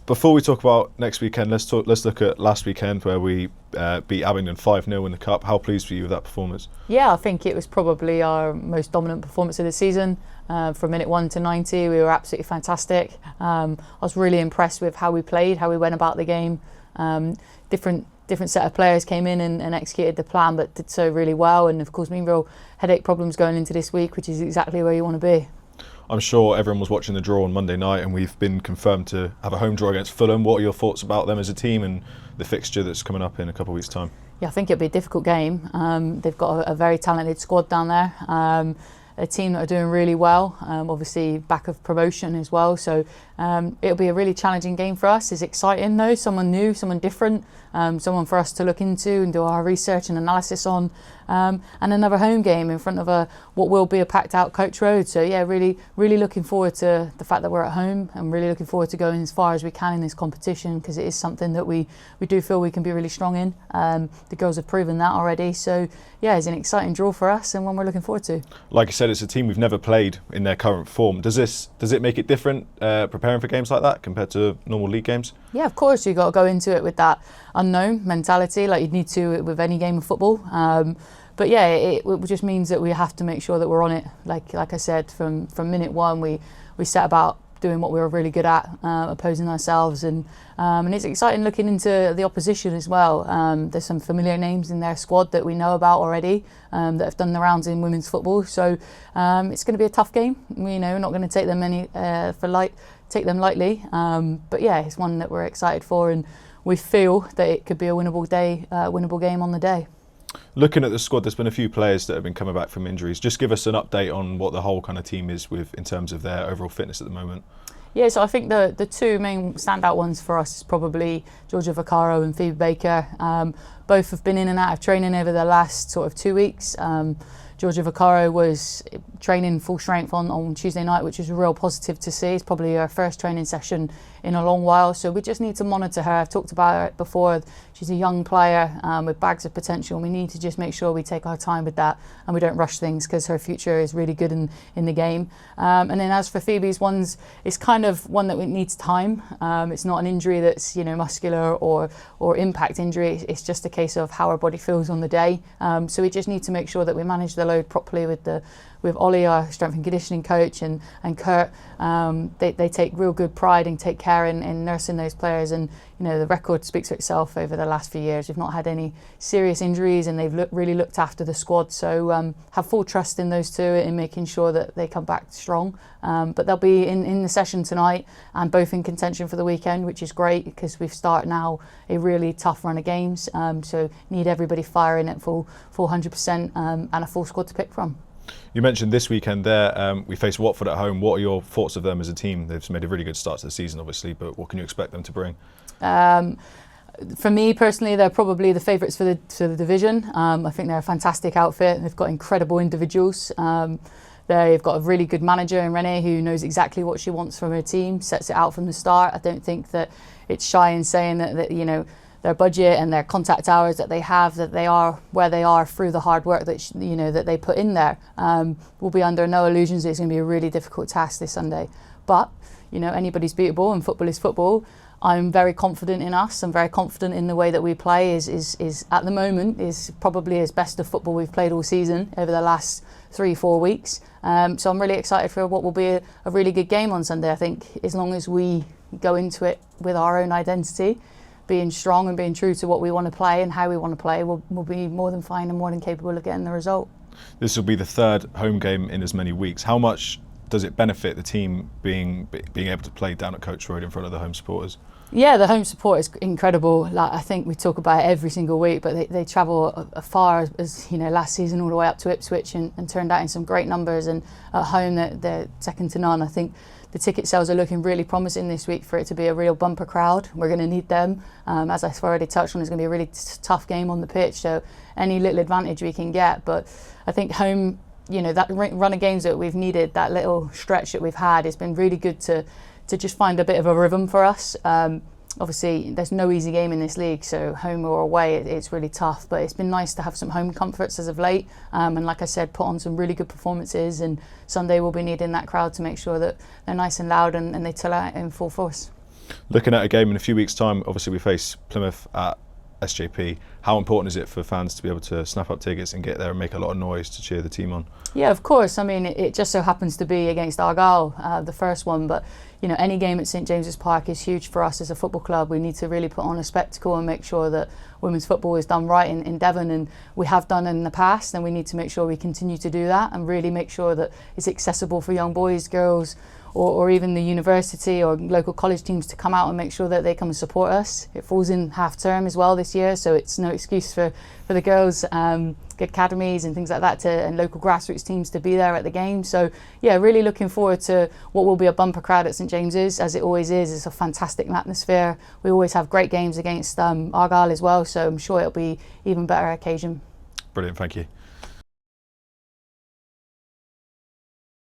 Before we talk about next weekend, let's look at last weekend where we beat Abingdon 5-0 in the Cup. How pleased were you with that performance? Yeah, I think it was probably our most dominant performance of the season. From minute 1 to 90, we were absolutely fantastic. I was really impressed with how we played, how we went about the game. Different set of players came in and executed the plan, but did so really well. And of course, real headache problems going into this week, which is exactly where you want to be. I'm sure everyone was watching the draw on Monday night, and we've been confirmed to have a home draw against Fulham. What are your thoughts about them as a team and the fixture that's coming up in a couple of weeks' time? Yeah, I think it'll be a difficult game. They've got a very talented squad down there. A team that are doing really well, obviously back of promotion as well. So it'll be a really challenging game for us. It's exciting though, someone new, someone different, someone for us to look into and do our research and analysis on. And another home game in front of what will be a packed out Coach Road. So yeah, really looking forward to the fact that we're at home, and really looking forward to going as far as we can in this competition, because it is something that we do feel we can be really strong in. The girls have proven that already. So yeah, it's an exciting draw for us and one we're looking forward to. Like you said, it's a team we've never played in their current form. Does it make it different preparing for games like that compared to normal league games? Yeah, of course, you've got to go into it with that unknown mentality, like you'd need to with any game of football. But yeah, it just means that we have to make sure that we're on it. Like I said, from minute 1, we set about doing what we were really good at, opposing ourselves, and it's exciting looking into the opposition as well. There's some familiar names in their squad that we know about already, that have done the rounds in women's football. So it's going to be a tough game. We're not going to take them lightly. But yeah, it's one that we're excited for, and we feel that it could be a winnable game on the day. Looking at the squad, there's been a few players that have been coming back from injuries. Just give us an update on what the whole kind of team is with in terms of their overall fitness at the moment. Yeah, so I think the two main standout ones for us is probably Georgia Vaccaro and Phoebe Baker. Both have been in and out of training over the last sort of 2 weeks. Georgia Vaccaro was training full strength on Tuesday night, which is a real positive to see. It's probably her first training session in a long while, so we just need to monitor her. I've talked about it before. She's a young player with bags of potential, and we need to just make sure we take our time with that and we don't rush things, because her future is really good in the game. And then as for Phoebe's ones, it's kind of one that needs time. It's not an injury that's muscular or impact injury. It's just a case of how our body feels on the day. So we just need to make sure that we manage the load properly with Ollie, our strength and conditioning coach, and Kurt. They take real good pride and take care in nursing those players, and the record speaks for itself over the last few years. We've not had any serious injuries, and they've really looked after the squad. So have full trust in those two in making sure that they come back strong. But they'll be in the session tonight, and both in contention for the weekend, which is great because we've started now a really tough run of games. So need everybody firing at full 100% and a full squad to pick from. You mentioned this weekend there, we face Watford at home. What are your thoughts of them as a team? They've made a really good start to the season, obviously, but what can you expect them to bring? For me personally, they're probably the favourites for the division. I think they're a fantastic outfit. They've got incredible individuals. They've got a really good manager in Renee who knows exactly what she wants from her team, sets it out from the start. I don't think that it's shy in saying that their budget and their contact hours that they have, that they are where they are through the hard work that that they put in there. We'll be under no illusions that it's going to be a really difficult task this Sunday. But anybody's beatable, and football is football. I'm very confident in us. I'm very confident in the way that we play. Is at the moment is probably as best of football we've played all season over the last 3-4 weeks. So I'm really excited for what will be a really good game on Sunday. I think as long as we go into it with our own identity, being strong and being true to what we want to play and how we want to play, we'll be more than fine and more than capable of getting the result. This will be the third home game in as many weeks. How much does it benefit the team being able to play down at Coach Road in front of the home supporters? Yeah, the home support is incredible. I think we talk about it every single week, but they travel far as last season all the way up to Ipswich and turned out in some great numbers, and at home they're second to none. I think the ticket sales are looking really promising this week for it to be a real bumper crowd. We're going to need them. As I've already touched on, it's going to be a really tough game on the pitch, so any little advantage we can get. But I think home, that run of games that we've needed, that little stretch that we've had, it's been really good to just find a bit of a rhythm for us. Obviously, there's no easy game in this league, so home or away, it's really tough. But it's been nice to have some home comforts as of late. And like I said, put on some really good performances. And Sunday we'll be needing that crowd to make sure that they're nice and loud and they tell out in full force. Looking at a game in a few weeks' time, obviously we face Plymouth at SJP. How important is it for fans to be able to snap up tickets and get there and make a lot of noise to cheer the team on? Yeah, of course. I mean, it just so happens to be against Argyle, the first one, but you know, any game at St James's Park is huge for us as a football club. We need to really put on a spectacle and make sure that women's football is done right in Devon, and we have done in the past, and we need to make sure we continue to do that and really make sure that it's accessible for young boys, girls, or even the university or local college teams to come out and make sure that they come and support us. It falls in half term as well this year, so it's no excuse for the girls, academies and things like that and local grassroots teams to be there at the game. So yeah, really looking forward to what will be a bumper crowd at St James's, as it always is. It's a fantastic atmosphere. We always have great games against Argyle as well, so I'm sure it'll be even better occasion. Brilliant, thank you.